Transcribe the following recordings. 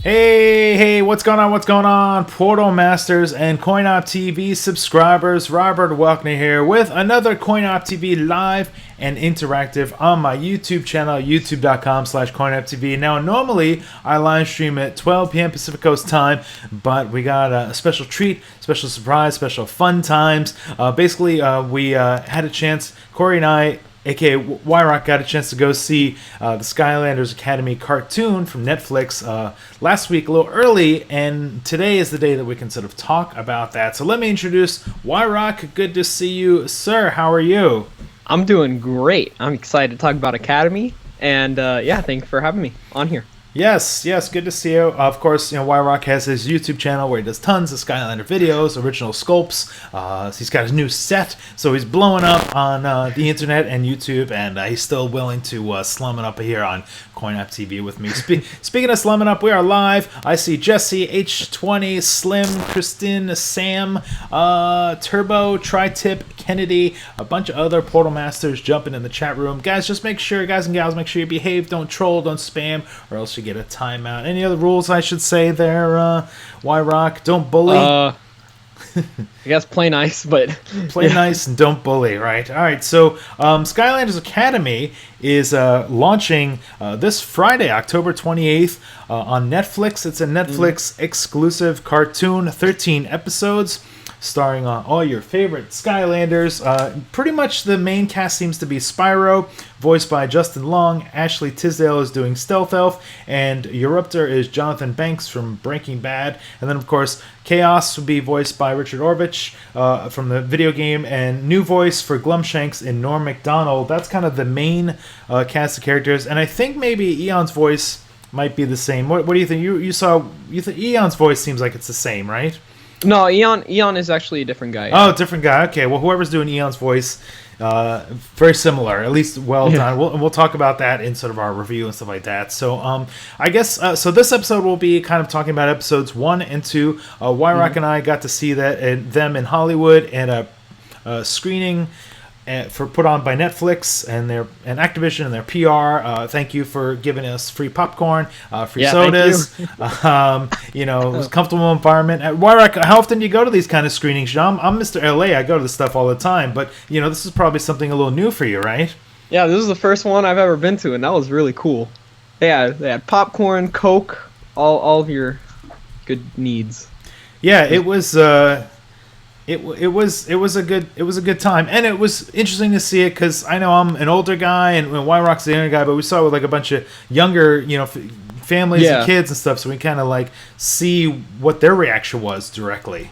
Hey, what's going on? What's going on? Portal Masters and CoinOpTV subscribers, Robert Welkner here with another CoinOpTV live and interactive on my YouTube channel, youtube.com/CoinOpTV. Now, normally I live stream at 12 p.m. Pacific Coast time, but we got a special treat, special surprise, special fun times. We had a chance, Corey and I, aka YRoc, got a chance to go see the Skylanders Academy cartoon from Netflix last week, a little early, and today is the day that we can sort of talk about that. So let me introduce YRoc. Good to see you, sir. How are you? I'm doing great. I'm excited to talk about Academy, and yeah, thank you for having me on here. Yes, good to see you. Of course, YRoc has his YouTube channel where he does tons of Skylander videos, original sculpts. He's got his new set, so he's blowing up on the internet and YouTube, and he's still willing to slum it up here on CoinOpTV with me. Speaking of slumming up, we are live. I see Jesse, H20, Slim, Kristen, Sam, Turbo, Tri-Tip, Kennedy, a bunch of other Portal Masters jumping in the chat room. Guys, just make sure, guys and gals, make sure you behave. Don't troll, don't spam, or else you get a timeout. Any other rules I should say there, YRoc? Don't bully. I guess play nice, but play nice and don't bully, right? All right, so Skylanders Academy is launching this Friday, October 28th, on Netflix. It's a Netflix exclusive cartoon, 13 episodes, starring all your favorite Skylanders. Pretty much the main cast seems to be Spyro, voiced by Justin Long. Ashley Tisdale is doing Stealth Elf, and YRocTheEliteSlayer is Jonathan Banks from Breaking Bad. And then, of course, Chaos will be voiced by Richard Orvich from the video game, and new voice for Glom Shanks in Norm Macdonald. That's kind of the main cast of characters, and I think maybe Eon's voice might be the same. What do you think? You think Eon's voice seems like it's the same, right? No, Eon is actually a different guy. Oh, different guy. Okay, well, whoever's doing Eon's voice, very similar, at least well done. We'll talk about that in sort of our review and stuff like that. So, I guess so. This episode will be kind of talking about episodes 1 and 2. YRoc and I got to see them in Hollywood at a screening put on by Netflix and Activision and their PR. Thank you for giving us free popcorn, free sodas. It was a comfortable environment. YRoc, how often do you go to these kind of screenings? I'm Mr. LA. I go to this stuff all the time, but this is probably something a little new for you, right? Yeah, this is the first one I've ever been to, and that was really cool. They had popcorn, Coke, all of your good needs. Yeah, it was. It was a good time, and it was interesting to see it because I know I'm an older guy and YRoc's the younger guy, but we saw it with like a bunch of younger families and kids and stuff, so we kind of like see what their reaction was directly.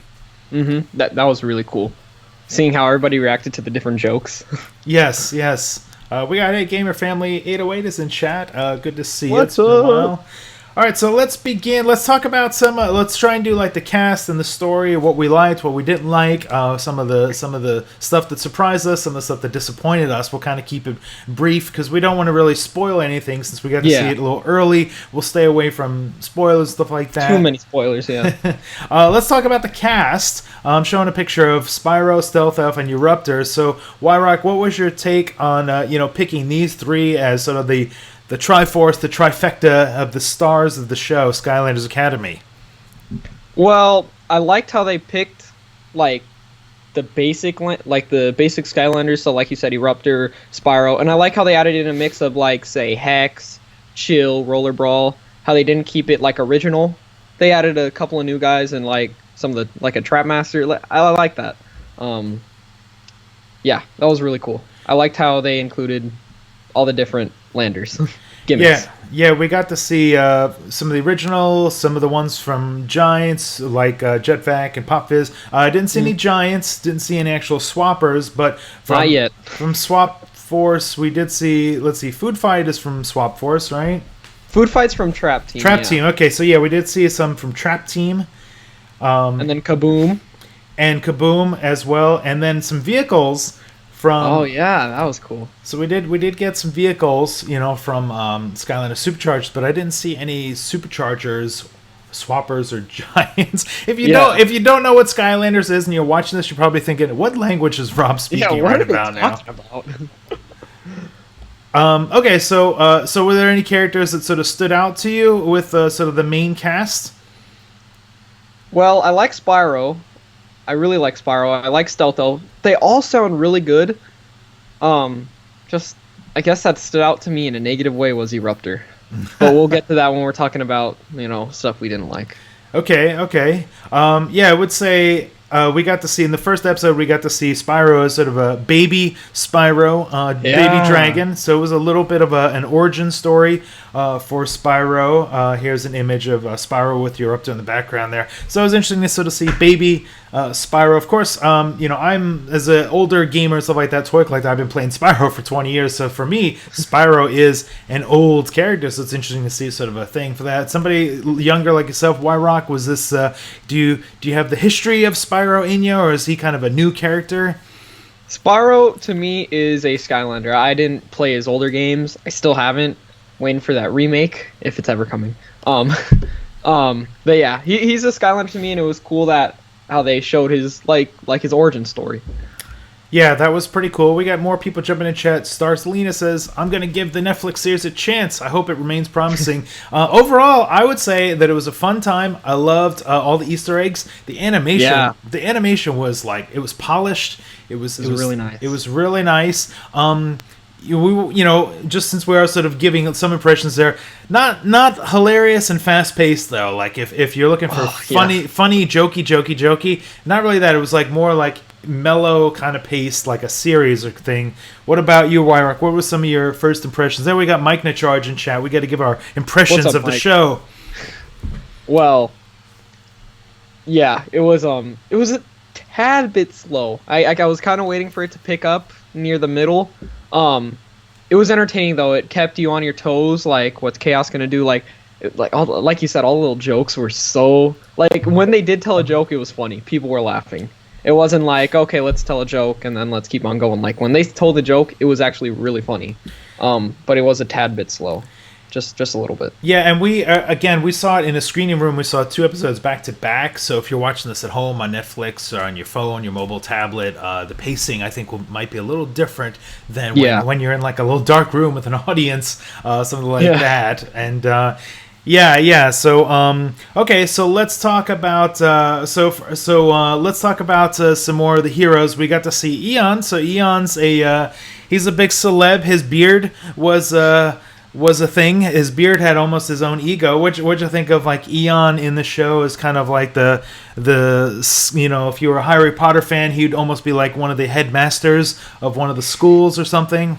That was really cool, seeing how everybody reacted to the different jokes. Yes. We got a gamer family 808 is in chat. Good to see you. What's up? All right, so let's begin. Let's talk about some. Let's try and do like the cast and the story, what we liked, what we didn't like, some of the stuff that surprised us, some of the stuff that disappointed us. We'll kind of keep it brief because we don't want to really spoil anything since we got to see it a little early. We'll stay away from spoilers, stuff like that. Too many spoilers, yeah. Let's talk about the cast. I'm showing a picture of Spyro, Stealth Elf, and YRocTheElite. So, YRoc, what was your take on picking these three as sort of the Triforce, the trifecta of the stars of the show, Skylanders Academy? Well, I liked how they picked, like, the basic Skylanders, so like you said, YRocTheElite, Spyro, and I like how they added in a mix of, like, say, Hex, Chill, Roller Brawl, how they didn't keep it, like, original. They added a couple of new guys and, like, some of the, like, a Trap Master. I like that. Yeah, that was really cool. I liked how they included all the different Landers. Gimmicks. Yeah, we got to see some of the original, some of the ones from Giants, like Jetvac and Pop Fizz. I didn't see any Giants, didn't see any actual swappers, but not yet. From Swap Force, we did see, let's see, Food Fight is from Swap Force, right? Food Fight's from Trap Team. Team, okay, so yeah, we did see some from Trap Team. And then Kaboom. And Kaboom as well, and then some vehicles from... Oh yeah, that was cool. So we did get some vehicles, from Skylanders Supercharged, but I didn't see any Superchargers, Swappers, or Giants. If you don't know what Skylanders is and you're watching this, you're probably thinking, what language is Rob speaking right about now? Okay, so were there any characters that sort of stood out to you with sort of the main cast? Well, I like Spyro. I really like Spyro. I like Stealtho. They all sound really good. Just I guess that stood out to me in a negative way was Eruptor. But we'll get to that when we're talking about, stuff we didn't like. Okay. Yeah, I would say we got to see in the first episode we got to see Spyro as sort of a baby Spyro, baby dragon. So it was a little bit of an origin story for Spyro. Here's an image of Spyro with Eruptor in the background there. So it was interesting to sort of see baby Spyro. Of course, I'm as an older gamer and stuff like that, toy collector. I've been playing Spyro for 20 years. So for me, Spyro is an old character. So it's interesting to see sort of a thing for that. Somebody younger like yourself, YRoc, was this? Do you have the history of Spyro in you, or is he kind of a new character? Spyro to me is a Skylander. I didn't play his older games. I still haven't. Waiting for that remake if it's ever coming. But yeah, he's a Skylander to me, and it was cool that how they showed his like his origin story. Yeah, that was pretty cool. We got more people jumping in chat. Star Selena says, I'm going to give the Netflix series a chance. I hope it remains promising. Overall, I would say that it was a fun time. I loved all the Easter eggs. The animation was like, it was polished. It was really nice. It was really nice. Just since we are sort of giving some impressions there, not hilarious and fast paced though. Like if you're looking for funny, jokey, not really that. It was like more like mellow kind of pace, like a series or thing. What about you, YRoc? What were some of your first impressions? Then we got Mike Nacharge in chat. We got to give our impressions What's up, of the Mike? show. Well, yeah, it was a tad bit slow. I was kind of waiting for it to pick up near the middle. It was entertaining though. It kept you on your toes. Like, what's Chaos gonna do? Like you said, all the little jokes were so like when they did tell a joke, it was funny. People were laughing. It wasn't like, okay, let's tell a joke and then let's keep on going. Like when they told the joke, it was actually really funny. But it was a tad bit slow. Just a little bit. Yeah, and we saw it in a screening room. We saw 2 episodes back to back. So if you're watching this at home on Netflix or on your phone, your mobile tablet, the pacing I think might be a little different than when you're in like a little dark room with an audience, something like that. And So okay, so let's talk about let's talk about some more of the heroes. We got to see Eon. So Eon's he's a big celeb. His beard was a thing. His beard had almost his own ego. What'd you think of like Eon in the show? Is kind of like the if you were a Harry Potter fan, he'd almost be like one of the headmasters of one of the schools or something.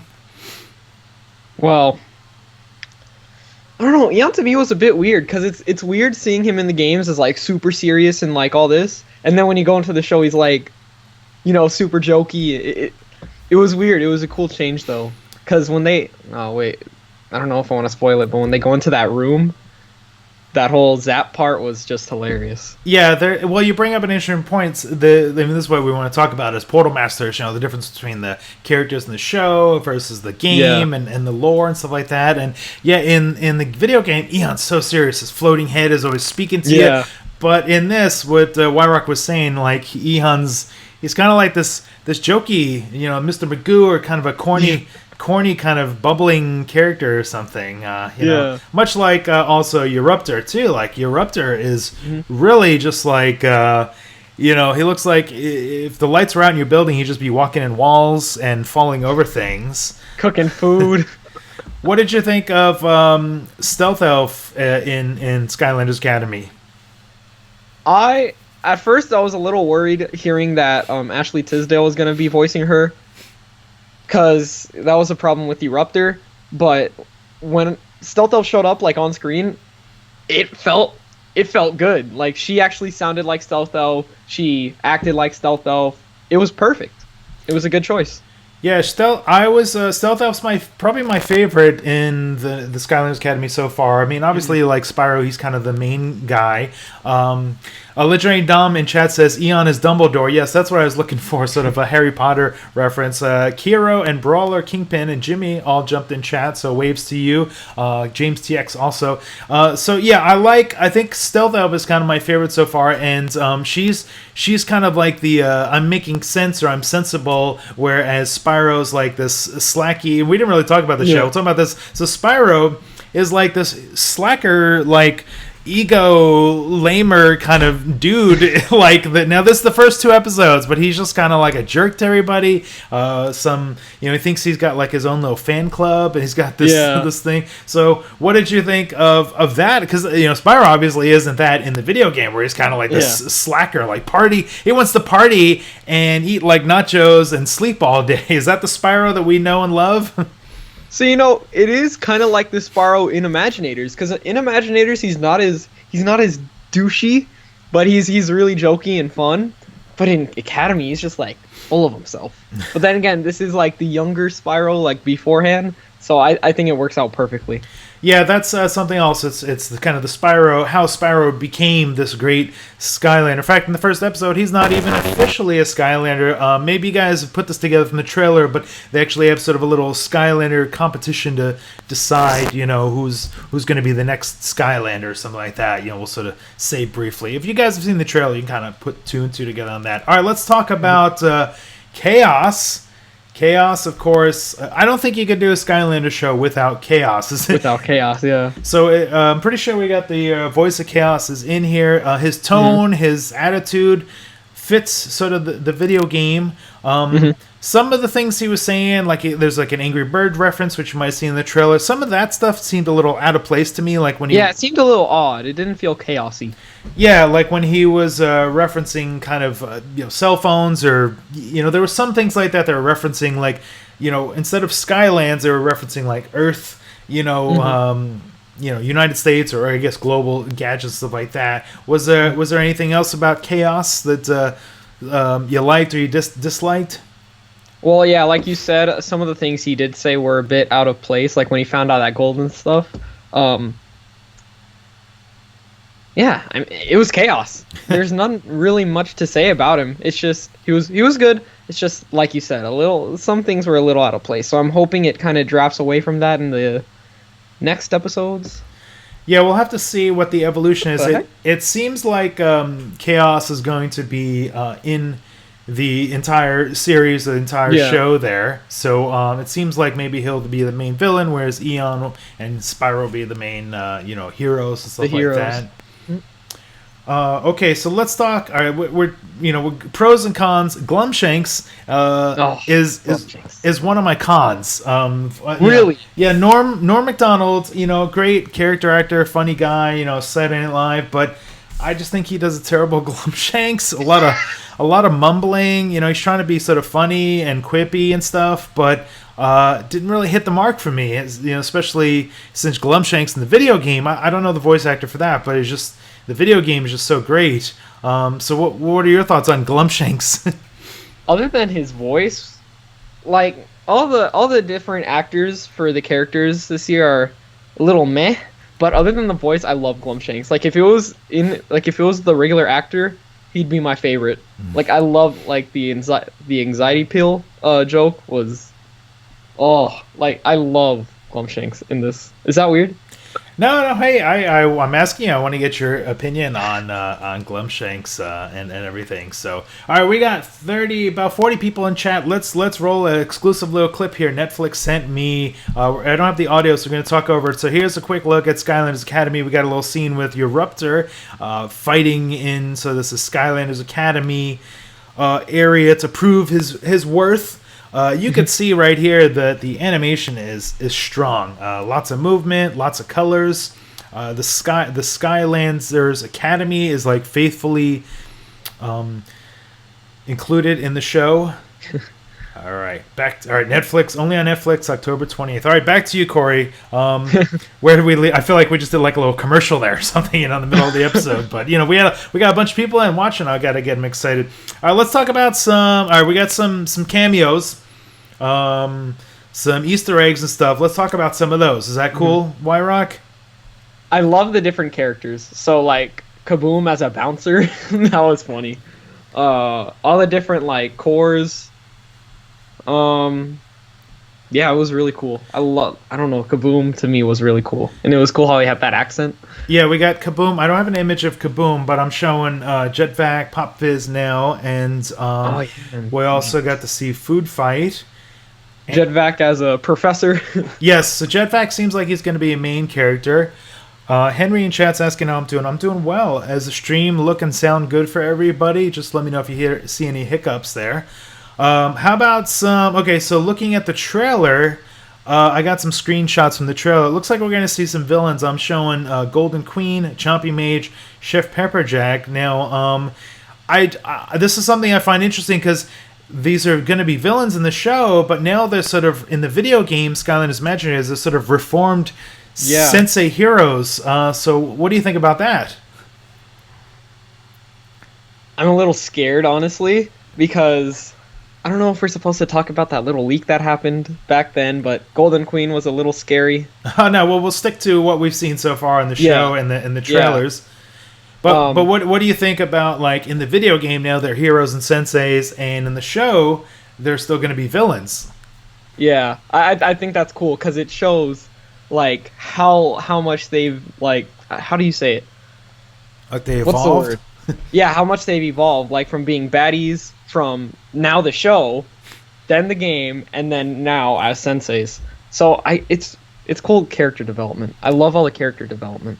Well, I don't know. Eon to me was a bit weird because it's weird seeing him in the games as like super serious and like all this, and then when you go into the show, he's like, super jokey. It was weird. It was a cool change though, because when they I don't know if I want to spoil it, but when they go into that room, that whole zap part was just hilarious. Yeah, well, you bring up an interesting point. This is what we want to talk about is Portal Masters. The difference between the characters in the show versus the game and the lore and stuff like that. And in the video game, Eon's so serious. His floating head is always speaking to you. But in this, what YRoc was saying, like he's kind of like this jokey, Mr. Magoo, or kind of a corny kind of bubbling character or something, much like also Eruptor too. Like Eruptor is really just like he looks like if the lights were out in your building, he'd just be walking in walls and falling over things, cooking food. What did you think of Stealth Elf in Skylanders Academy? At first I was a little worried hearing that Ashley Tisdale was going to be voicing her, because that was a problem with Eruptor. But when Stealth Elf showed up like on screen, it felt good. Like she actually sounded like Stealth Elf. She acted like Stealth Elf. It was perfect. It was a good choice. Yeah, Stealth Elf's probably my favorite in the Skylanders Academy so far. I mean, obviously, like Spyro, he's kind of the main guy. Legendary Dom in chat says Eon is Dumbledore. Yes, that's what I was looking for, sort of a Harry Potter reference. Kiro and Brawler, Kingpin, and Jimmy all jumped in chat, so waves to you. James TX also. I think Stealth Elf is kind of my favorite so far, and she's kind of like the I'm making sense or I'm sensible, whereas Spyro's like this slacky, and we didn't really talk about the show. Yeah. We're talking about this. So Spyro is like this slacker, like ego lamer kind of dude. Like that. Now this is the first 2 episodes, but he's just kind of like a jerk to everybody. He thinks he's got like his own little fan club, and he's got this this thing. So what did you think of that? Because Spyro obviously isn't that in the video game, where he's kind of like this slacker, like party. He wants to party and eat like nachos and sleep all day. Is that the Spyro that we know and love? So it is kind of like the Spyro in Imaginators, because in Imaginators he's not as douchey, but he's really jokey and fun. But in Academy he's just like full of himself. But then again, this is like the younger Spyro, like beforehand, so I think it works out perfectly. Yeah, that's something else. It's the kind of the Spyro, how Spyro became this great Skylander. In fact, in the first episode, he's not even officially a Skylander. Maybe you guys have put this together from the trailer, but they actually have sort of a little Skylander competition to decide, who's going to be the next Skylander or something like that. We'll sort of say briefly. If you guys have seen the trailer, you can kind of put 2 and 2 together on that. All right, let's talk about Chaos. Chaos, of course. I don't think you could do a Skylander show without Chaos. Without Chaos, yeah. So I'm pretty sure we got the voice of Chaos is in here. His tone, his attitude fits sort of the video game. Some of the things he was saying, like there's like an Angry Bird reference, which you might see in the trailer. Some of that stuff seemed a little out of place to me. Like when it seemed a little odd. It didn't feel chaosy. Yeah, like when he was referencing kind of cell phones, or there were some things like that. They were referencing like instead of Skylands, they were referencing like Earth. United States, or I guess global gadgets, stuff like that. Was there anything else about Chaos that you liked or you disliked? Well, yeah, like you said, some of the things he did say were a bit out of place, like when he found out that golden stuff. It was chaos. There's none really much to say about him. It's just he was good. It's just like you said, some things were a little out of place. So I'm hoping it kind of drafts away from that in the next episodes. Yeah, we'll have to see what the evolution is. It seems like Chaos is going to be in the entire series, the entire show there. So it seems like maybe he'll be the main villain, whereas Eon and Spyro will be the main, heroes and stuff like that. Okay, so let's talk. All right, we're pros and cons. Glom Shanks is one of my cons. Really? Yeah, Norm Macdonald. Great character actor, funny guy. Saturday Night Live, but I just think he does a terrible Glom Shanks. A lot of mumbling. He's trying to be sort of funny and quippy and stuff, but didn't really hit the mark for me. Especially since Glom Shanks in the video game. I don't know the voice actor for that, but it's just. The video game is just so great. So what are your thoughts on Glom Shanks? Other than his voice, like all the different actors for the characters this year are a little meh. But other than the voice, I love Glom Shanks. Like if it was the regular actor, he'd be my favorite. Like I love the anxiety pill joke was, I love Glom Shanks in this. Is that weird? No. Hey, I'm asking you. I want to get your opinion on Glom Shanks and everything. So, all right, we got about 40 people in chat. Let's roll an exclusive little clip here. Netflix sent me. I don't have the audio, so we're going to talk over it. So here's a quick look at Skylanders Academy. We got a little scene with YRocTheEliteSlayer fighting in. So this is Skylanders Academy area to prove his worth. You can see right here that the animation is strong. Lots of movement, lots of colors. The Skylanders Academy is like faithfully included in the show. All right, Netflix, only on Netflix, October 20th. All right, back to you, Corey. Where do we leave? I feel like we just did like a little commercial there or something, in the middle of the episode. But we got a bunch of people in watching. I got to get them excited. All right, let's talk about some. All right, we got some cameos, some Easter eggs and stuff. Let's talk about some of those. Is that cool, YRoc? I love the different characters. So like Kaboom as a bouncer, that was funny. All the different like cores. Yeah, it was really cool. I don't know, Kaboom to me was really cool. And it was cool how he had that accent. Yeah, we got Kaboom. I don't have an image of Kaboom, but I'm showing Jetvac, Pop Fizz now, and we also got to see Food Fight. Jetvac as a professor. Yes, so Jetvac seems like he's going to be a main character. Henry in chat's asking how I'm doing. I'm doing well. As the stream look and sound good for everybody? Just let me know if you see any hiccups there. How about some... Okay, so looking at the trailer, I got some screenshots from the trailer. It looks like we're going to see some villains. I'm showing Golden Queen, Chompy Mage, Chef Pepperjack. Now, this is something I find interesting because these are going to be villains in the show, but now they're sort of, in the video game, Skylanders Imaginators, they're sort of reformed Sensei heroes. So what do you think about that? I'm a little scared, honestly, because I don't know if we're supposed to talk about that little leak that happened back then, but Golden Queen was a little scary. Oh, no, well, we'll stick to what we've seen so far in the show and the trailers. Yeah. But what do you think about, like, in the video game now they're heroes and senseis, and in the show they're still going to be villains? Yeah, I think that's cool because it shows, like, how much they've, like, how do you say it? Like they evolved? What's the word? Yeah, how much they've evolved, like from being baddies from now the show, then the game, and then now as senseis. So it's cool character development. I love all the character development.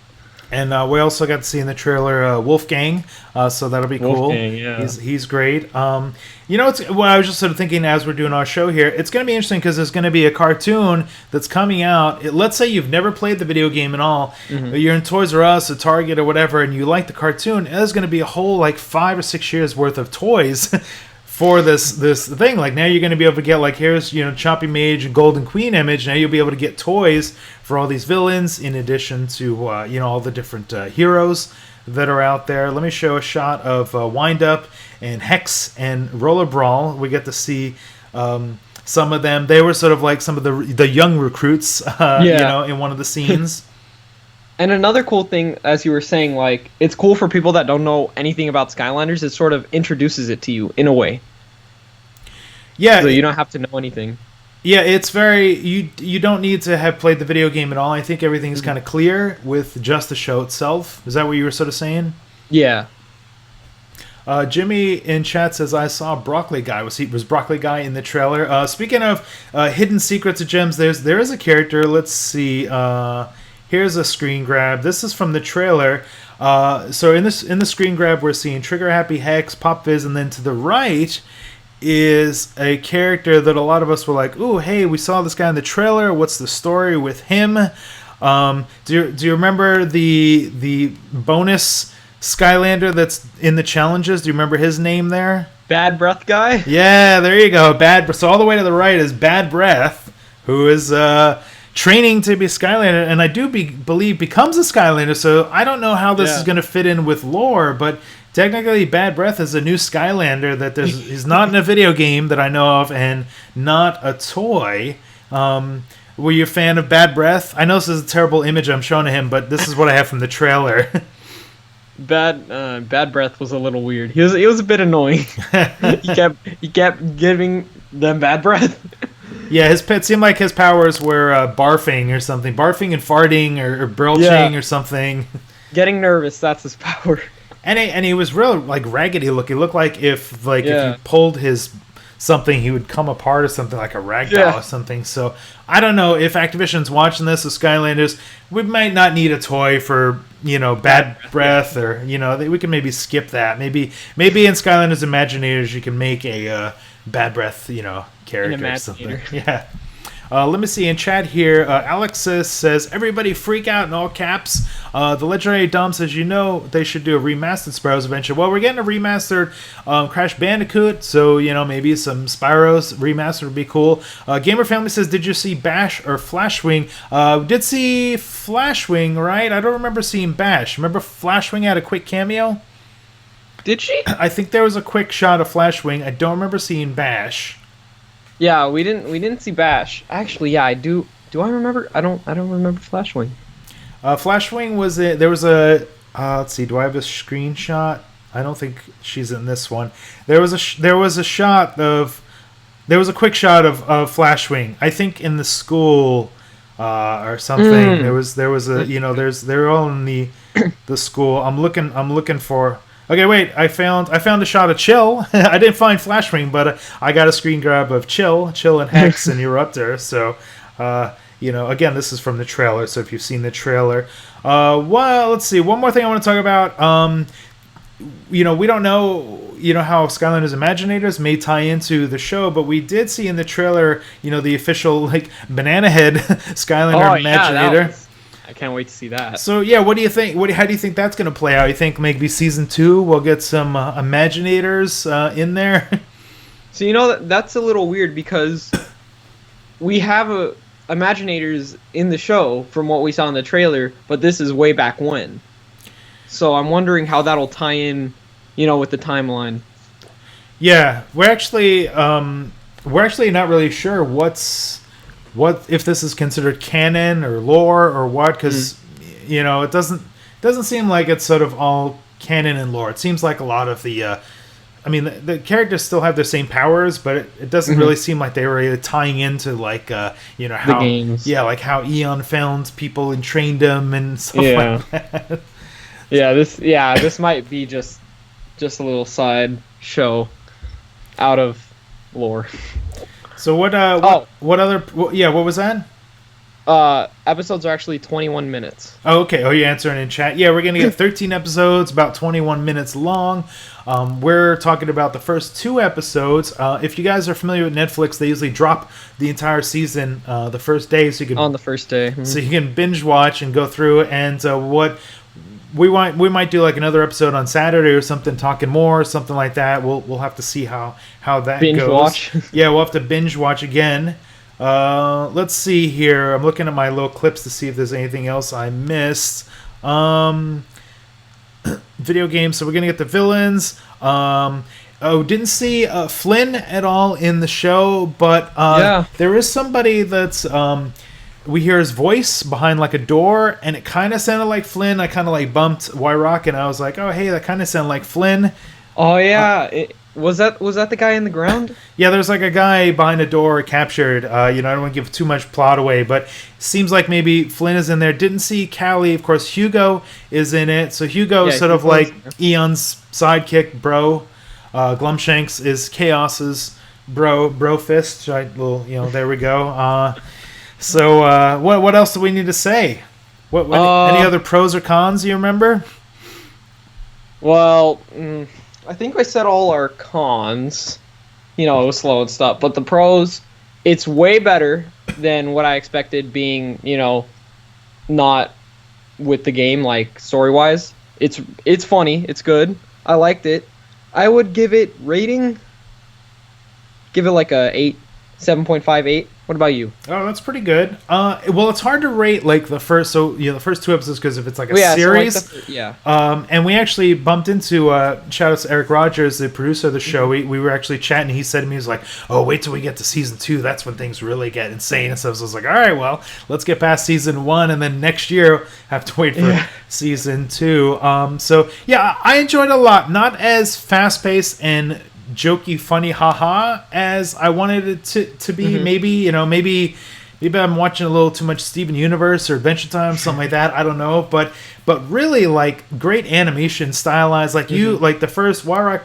And we also got to see in the trailer Wolfgang, so that'll be cool. Wolfgang, yeah. He's great. You know, what I was just sort of thinking as we're doing our show here, it's going to be interesting because there's going to be a cartoon that's coming out. Let's say you've never played the video game at all, but you're in Toys R Us or Target or whatever, and you like the cartoon. There's going to be a whole, like, 5 or 6 years worth of toys for this thing. Like, now you're going to be able to get, like, here's, you know, Chompy Mage and Golden Queen image. Now you'll be able to get toys for all these villains in addition to, you know, all the different heroes that are out there. Let me show a shot of Wind Up and Hex and Roller Brawl. We get to see some of them. They were sort of like some of the young recruits, you know, in one of the scenes. And another cool thing, as you were saying, like, it's cool for people that don't know anything about Skylanders. It sort of introduces it to you in a way. Yeah, so you don't have to know anything. Yeah, it's very... You don't need to have played the video game at all. I think everything's kind of clear with just the show itself. Is that what you were sort of saying? Yeah. Jimmy in chat says, I saw Broccoli Guy. Was Broccoli Guy in the trailer? Speaking of hidden secrets of gems, there is a character. Let's see. Here's a screen grab. This is from the trailer. So in the screen grab, we're seeing Trigger Happy, Hex, Pop Viz, and then to the right is a character that a lot of us were like, ooh, hey, we saw this guy in the trailer. What's the story with him? Do you remember the bonus Skylander that's in the challenges? Do you remember his name there? Bad Breath Guy? Yeah, there you go. So all the way to the right is Bad Breath, who is training to be a Skylander, and I do believe becomes a Skylander, so I don't know how this is going to fit in with lore, but technically Bad Breath is a new Skylander that he's not in a video game that I know of, and not a toy. Were you a fan of Bad Breath? I know this is a terrible image I'm showing to him, but this is what I have from the trailer. Bad Breath was a little weird. He was a bit annoying. he kept giving them bad breath. Yeah, it seemed like his powers were barfing or something. Barfing and farting or belching or something. Getting nervous, that's his power. And he was real, like, raggedy looking. He looked like if you pulled his something, he would come apart or something, like a ragdoll or something. So I don't know if Activision's watching this with Skylanders. We might not need a toy for, you know, Bad Breath, or, you know, we can maybe skip that. Maybe in Skylanders Imaginators you can make a Bad Breath, you know, character or something. Yeah. Let me see in chat here. Alexis says, everybody freak out in all caps. The Legendary Dom says, you know, they should do a remastered Spyros Adventure. Well, we're getting a remastered Crash Bandicoot, so, you know, maybe some Spyros remastered would be cool. Gamer Family says, did you see Bash or Flashwing? Did see Flashwing, right? I don't remember seeing Bash. Remember Flashwing had a quick cameo? Did she? I think there was a quick shot of Flashwing. I don't remember seeing Bash. Yeah, we didn't see Bash. Actually, yeah, I do. Do I remember? I don't remember Flashwing. Flashwing was it? There was a. Let's see. Do I have a screenshot? I don't think she's in this one. There was a shot of. There was a quick shot of Flashwing. I think in the school, or something. There was a. You know, they're all in the school. I'm looking for. Okay, wait. I found a shot of Chill. I didn't find Flash Ring, but I got a screen grab of Chill, and Hex, and Eruptor. So, again, this is from the trailer. So if you've seen the trailer, well, let's see. One more thing I want to talk about. We don't know, how Skylanders Imaginators may tie into the show, but we did see in the trailer, the official Banana Head Skylander Imaginator. I can't wait to see that. So yeah, what do you think? How do you think that's going to play out? You think maybe season 2 we'll get some Imaginators in there? So that's a little weird because we have Imaginators in the show from what we saw in the trailer, but this is way back when. So I'm wondering how that'll tie in, with the timeline. Yeah, we're actually not really sure what if this is considered canon or lore or what, because it doesn't seem like it's sort of all canon and lore. It seems like a lot of the the characters still have their same powers, but it doesn't really seem like they were really tying into how the games. Yeah, like how Eon found people and trained them and stuff like that. This might be just a little side show out of lore. So what was that? Episodes are actually 21 minutes. Oh, okay. Oh, you're answering in chat. Yeah, we're going to get 13 episodes, about 21 minutes long. We're talking about the first 2 episodes. If you guys are familiar with Netflix, they usually drop the entire season the first day, so you can on the first day. So you can binge watch and go through. And what we might do like another episode on Saturday or something, talking more, something like that. We'll have to see how that binge goes. Watch. Yeah, we'll have to binge watch again. Let's see here. I'm looking at my little clips to see if there's anything else I missed. Video games. So we're gonna get the villains. Didn't see Flynn at all in the show, but there is somebody that's we hear his voice behind like a door, and it kind of sounded like Flynn. I kind of like bumped YRoc, and I was like, oh hey, that kind of sounded like Flynn. Oh yeah. Was that the guy in the ground? Yeah, there's like a guy behind a door captured. I don't want to give too much plot away, but seems like maybe Flynn is in there. Didn't see Callie. Of course, Hugo is in it. So Hugo is sort of like Eon's sidekick, bro. Glom Shanks is Chaos's bro fist. Right? Well, there we go. So what else do we need to say? Any other pros or cons you remember? Well. I think I said all our cons. It was slow and stuff. But the pros, it's way better than what I expected being, not with the game, like, story-wise. It's funny. It's good. I liked it. I would give it rating. Give it like a 8, 7.58. What about you? Oh, that's pretty good. Well, it's hard to rate like the first 2 episodes because if it's like a series. So like and we actually bumped into shout out to Eric Rogers, the producer of the show. We were actually chatting. He said to me, he was like, "Oh, wait till we get to season 2. That's when things really get insane." And so I was like, "All right, well, let's get past season 1, and then next year have to wait for season 2." So yeah, I enjoyed it a lot. Not as fast paced and jokey, funny, haha, as I wanted it to be. Maybe I'm watching a little too much Steven Universe or Adventure Time, something like that. I don't know, but really like great animation, stylized. Like like the first YRoc,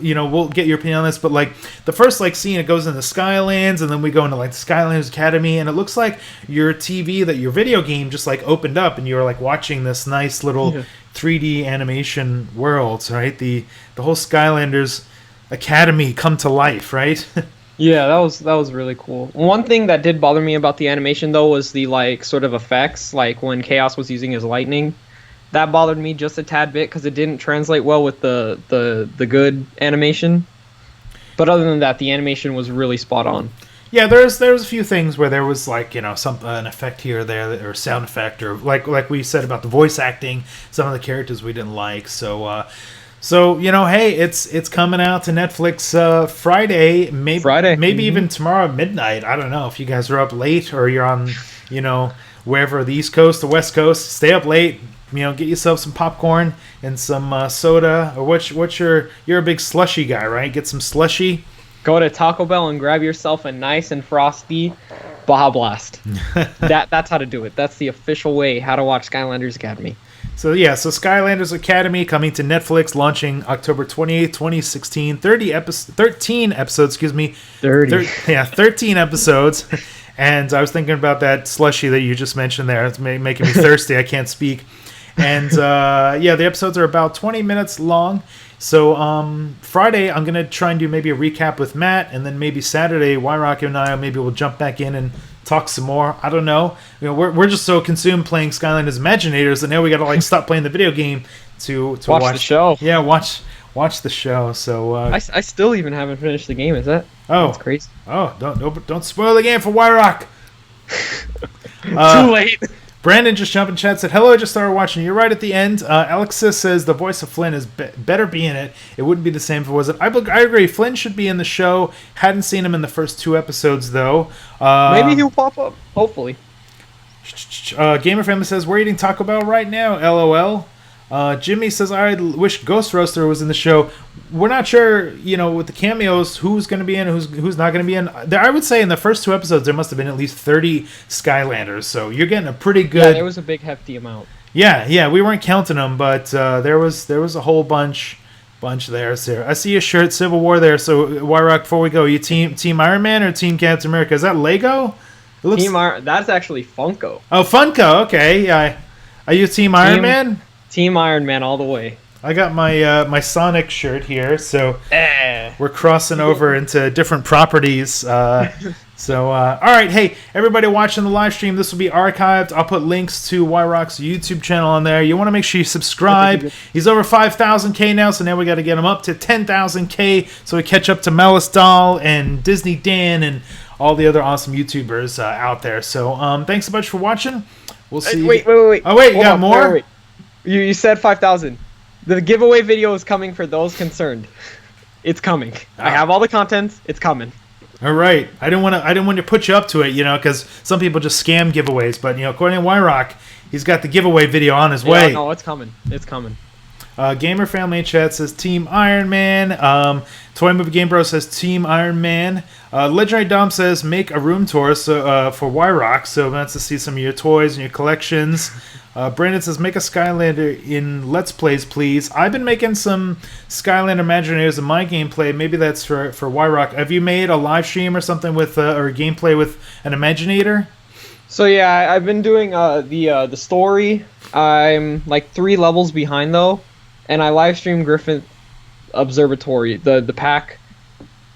we'll get your opinion on this, but like the first like scene, it goes into Skylands, and then we go into like the Skylanders Academy, and it looks like your TV, that your video game just like opened up, and you were like watching this nice little 3D animation world, right? The whole Skylanders Academy come to life, right? Yeah, that was really cool. One thing that did bother me about the animation though was the like sort of effects, like when Chaos was using his lightning. That bothered me just a tad bit because it didn't translate well with the good animation. But other than that, the animation was really spot on. Yeah, there was a few things where there was like an effect here or there, or sound effect, or like we said about the voice acting, some of the characters we didn't like. So hey, it's coming out to Netflix Friday, maybe even tomorrow at midnight. I don't know if you guys are up late or you're on, wherever, the East Coast, the West Coast. Stay up late, get yourself some popcorn and some soda. Or you're a big slushy guy, right? Get some slushy. Go to Taco Bell and grab yourself a nice and frosty Baja Blast. That's how to do it. That's the official way how to watch Skylanders Academy. So yeah, so Skylanders Academy coming to Netflix, launching October 28th, 2016. 13 episodes, excuse me. 30. 13 episodes. And I was thinking about that slushie that you just mentioned there. It's making me thirsty. I can't speak. And yeah, the episodes are about 20 minutes long. So Friday, I'm going to try and do maybe a recap with Matt. And then maybe Saturday, YRock and I maybe we'll jump back in and talk some more. I don't know. You know, we're just so consumed playing Skylanders Imaginators, and now we got to like stop playing the video game to watch the show. Yeah, watch the show. So I still even haven't finished the game. Is that? Oh, that's crazy. Oh, don't spoil the game for YRock. Too late. Brandon just jumped in chat, said, hello, I just started watching. You're right at the end. Alexis says the voice of Flynn is better be in it. It wouldn't be the same if it wasn't. I agree. Flynn should be in the show. Hadn't seen him in the first 2 episodes, though. Maybe he'll pop up. Hopefully. Gamer Family says, we're eating Taco Bell right now. LOL. Jimmy says, I wish Ghost Roaster was in the show. We're not sure, you know, with the cameos, who's going to be in and who's not going to be in. I would say in the first 2 episodes, there must have been at least 30 Skylanders. So you're getting a pretty good... Yeah, there was a big hefty amount. Yeah, we weren't counting them, but there was a whole bunch there. So I see a shirt, Civil War there. So YRock, before we go, you team Iron Man or Team Captain America? Is that Lego? It looks... That's actually Funko. Oh, Funko. Okay, yeah. Are you Team Iron Man? Team Iron Man all the way. I got my my Sonic shirt here, so we're crossing over into different properties. All right, hey, everybody watching the live stream, this will be archived. I'll put links to YRock's YouTube channel on there. You want to make sure you subscribe. He's over 5,000K now, so now we got to get him up to 10,000K so we catch up to Malice Doll and Disney Dan and all the other awesome YouTubers out there. So thanks so much for watching. We'll see. Wait. Oh, wait, you got more? Wait. You said 5,000. The giveaway video is coming for those concerned. It's coming. I have all the content. It's coming. All right. I didn't want to put you up to it, you know, because some people just scam giveaways. But you know, according to YRock, he's got the giveaway video on his way. No, it's coming. It's coming. Gamer Family in chat says Team Iron Man. Toy Movie Game Bro says Team Iron Man. Legendary Dom says make a room tour for YRock, so that's to see some of your toys and your collections. Brandon says make a Skylander in Let's Plays, please. I've been making some Skylander Imaginators in my gameplay. Maybe that's for YRock. Have you made a live stream or something with or a gameplay with an Imaginator? So yeah, I've been doing the story. I'm like 3 levels behind though, and I live stream Gryphon Observatory, the pack.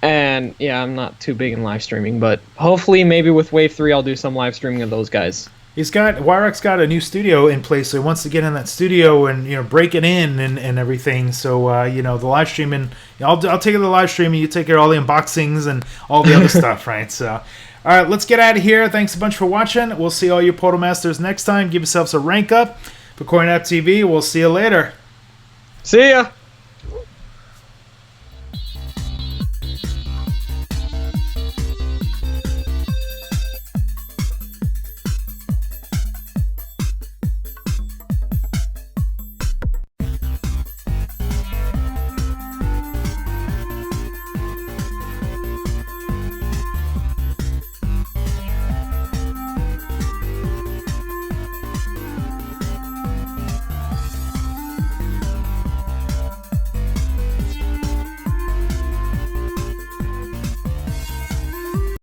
And yeah, I'm not too big in live streaming, but hopefully maybe with Wave 3 I'll do some live streaming of those guys. YRock's got a new studio in place, so he wants to get in that studio and, you know, break it in and everything. So you know, the live streaming, I'll take care of the live streaming, you take care of all the unboxings and all the other stuff, right? So all right, let's get out of here. Thanks a bunch for watching. We'll see all you Portal Masters next time. Give yourselves a rank up for CoinOpTV. We'll see you later. See ya.